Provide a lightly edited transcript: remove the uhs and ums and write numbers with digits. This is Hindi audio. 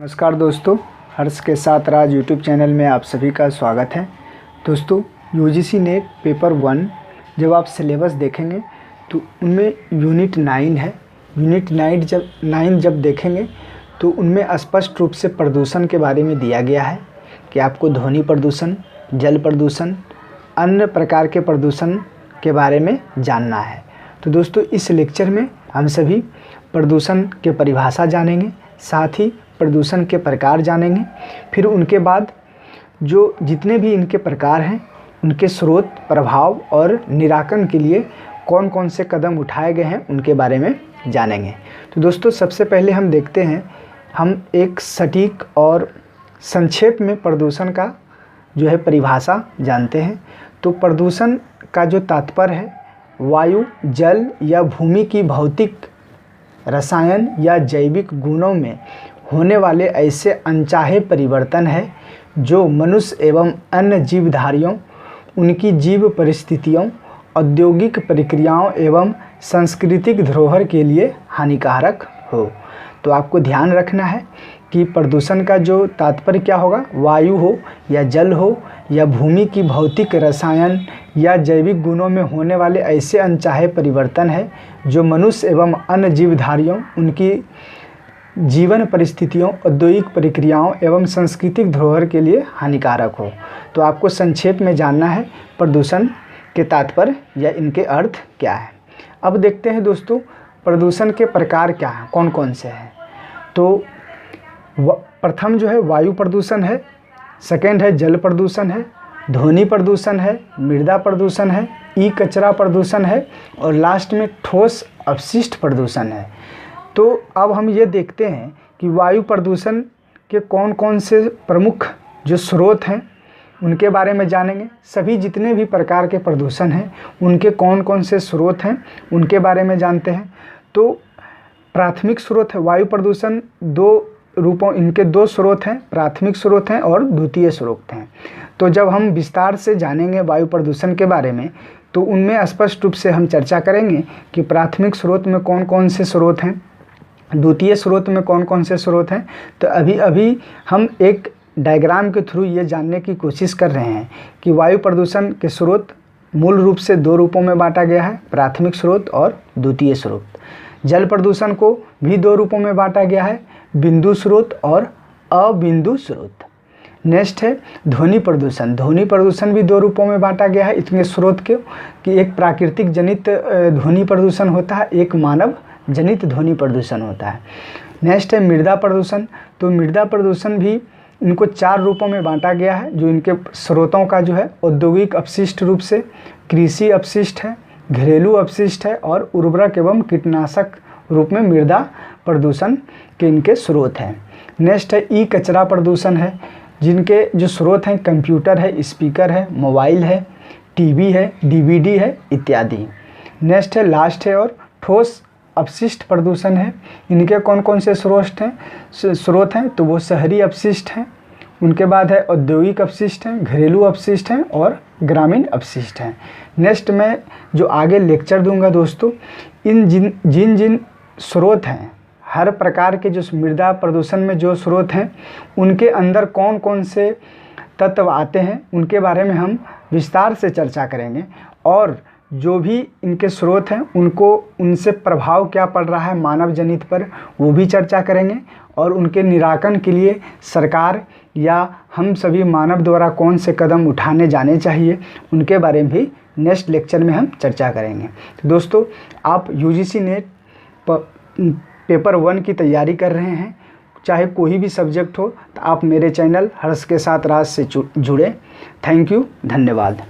नमस्कार दोस्तों, हर्ष के साथ राज यूट्यूब चैनल में आप सभी का स्वागत है। दोस्तों, यूजीसी नेट पेपर 1 जब आप सिलेबस देखेंगे तो उनमें यूनिट 9 है। यूनिट 9 जब देखेंगे तो उनमें स्पष्ट रूप से प्रदूषण के बारे में दिया गया है कि आपको ध्वनि प्रदूषण, जल प्रदूषण, अन्य प्रकार के प्रदूषण के बारे में जानना है। तो दोस्तों, इस लेक्चर में हम सभी प्रदूषण के परिभाषा जानेंगे, साथ ही प्रदूषण के प्रकार जानेंगे। फिर उनके बाद जो जितने भी इनके प्रकार हैं उनके स्रोत, प्रभाव और निराकरण के लिए कौन कौन से कदम उठाए गए हैं उनके बारे में जानेंगे। तो दोस्तों, सबसे पहले हम देखते हैं, हम एक सटीक और संक्षेप में प्रदूषण का जो है परिभाषा जानते हैं। तो प्रदूषण का जो तात्पर्य है, वायु, जल या भूमि की भौतिक, रसायन या जैविक गुणों में होने वाले ऐसे अनचाहे परिवर्तन है जो मनुष्य एवं अन्य जीवधारियों, उनकी जीव परिस्थितियों, औद्योगिक प्रक्रियाओं एवं सांस्कृतिक धरोहर के लिए हानिकारक हो। तो आपको ध्यान रखना है कि प्रदूषण का जो तात्पर्य क्या होगा, वायु हो या जल हो या भूमि की भौतिक, रसायन या जैविक गुणों में होने वाले ऐसे अनचाहे परिवर्तन है जो मनुष्य एवं अन्य जीवधारियों, उनकी जीवन परिस्थितियों, औद्योगिक प्रक्रियाओं एवं सांस्कृतिक धरोहर के लिए हानिकारक हो। तो आपको संक्षेप में जानना है प्रदूषण के तात्पर्य या इनके अर्थ क्या है। अब देखते हैं दोस्तों, प्रदूषण के प्रकार क्या हैं, कौन कौन से हैं। तो प्रथम जो है वायु प्रदूषण है, सेकेंड है जल प्रदूषण है, ध्वनि प्रदूषण है, मृदा प्रदूषण है, ई कचरा प्रदूषण है और लास्ट में ठोस अपशिष्ट प्रदूषण है। तो अब हम ये देखते हैं कि वायु प्रदूषण के कौन कौन से प्रमुख जो स्रोत हैं उनके बारे में जानेंगे। सभी जितने भी प्रकार के प्रदूषण हैं उनके कौन कौन से स्रोत हैं उनके बारे में जानते हैं। तो प्राथमिक स्रोत है वायु प्रदूषण, इनके दो स्रोत हैं, प्राथमिक स्रोत हैं और द्वितीय स्रोत हैं। तो जब हम विस्तार से जानेंगे वायु प्रदूषण के बारे में तो उनमें स्पष्ट रूप से हम चर्चा करेंगे कि प्राथमिक स्रोत में कौन कौन से स्रोत हैं, द्वितीय स्रोत में कौन कौन से स्रोत हैं। तो अभी हम एक डायग्राम के थ्रू ये जानने की कोशिश कर रहे हैं कि वायु प्रदूषण के स्रोत मूल रूप से दो रूपों में बांटा गया है, प्राथमिक स्रोत और द्वितीय स्रोत। जल प्रदूषण को भी दो रूपों में बांटा गया है, बिंदु स्रोत और अबिंदु स्रोत। नेक्स्ट है ध्वनि प्रदूषण। ध्वनि प्रदूषण भी दो रूपों में बांटा गया है इतने स्रोत के, कि एक प्राकृतिक जनित ध्वनि प्रदूषण होता है, एक मानव जनित ध्वनि प्रदूषण होता है। नेक्स्ट है मृदा प्रदूषण। तो मृदा प्रदूषण भी इनको चार रूपों में बांटा गया है, जो इनके स्रोतों का जो है औद्योगिक अपशिष्ट रूप से, कृषि अपशिष्ट है, घरेलू अपशिष्ट है और उर्वरक एवं कीटनाशक रूप में मृदा प्रदूषण के इनके स्रोत हैं। नेक्स्ट है ई कचरा प्रदूषण है, जिनके जो स्रोत हैं कंप्यूटर है, स्पीकर है, मोबाइल है, टीवी है, डीवीडी है इत्यादि। नेक्स्ट है लास्ट है और ठोस अपशिष्ट प्रदूषण है। इनके कौन कौन से स्रोत हैं, तो वो शहरी अपशिष्ट हैं, उनके बाद है औद्योगिक अपशिष्ट हैं, घरेलू अपशिष्ट हैं और ग्रामीण अपशिष्ट हैं। नेक्स्ट मैं जो आगे लेक्चर दूंगा दोस्तों, इन जिन स्रोत हैं, हर प्रकार के जो मृदा प्रदूषण में जो स्रोत हैं उनके अंदर कौन कौन से तत्व आते हैं उनके बारे में हम विस्तार से चर्चा करेंगे। और जो भी इनके स्रोत हैं उनसे प्रभाव क्या पड़ रहा है मानव जनित पर, वो भी चर्चा करेंगे। और उनके निराकरण के लिए सरकार या हम सभी मानव द्वारा कौन से कदम उठाने जाने चाहिए उनके बारे में भी नेक्स्ट लेक्चर में हम चर्चा करेंगे। तो दोस्तों, आप यूजीसी नेट पेपर 1 की तैयारी कर रहे हैं, चाहे कोई भी सब्जेक्ट हो, तो आप मेरे चैनल हर्ष के साथ राज से जुड़े। थैंक यू, धन्यवाद।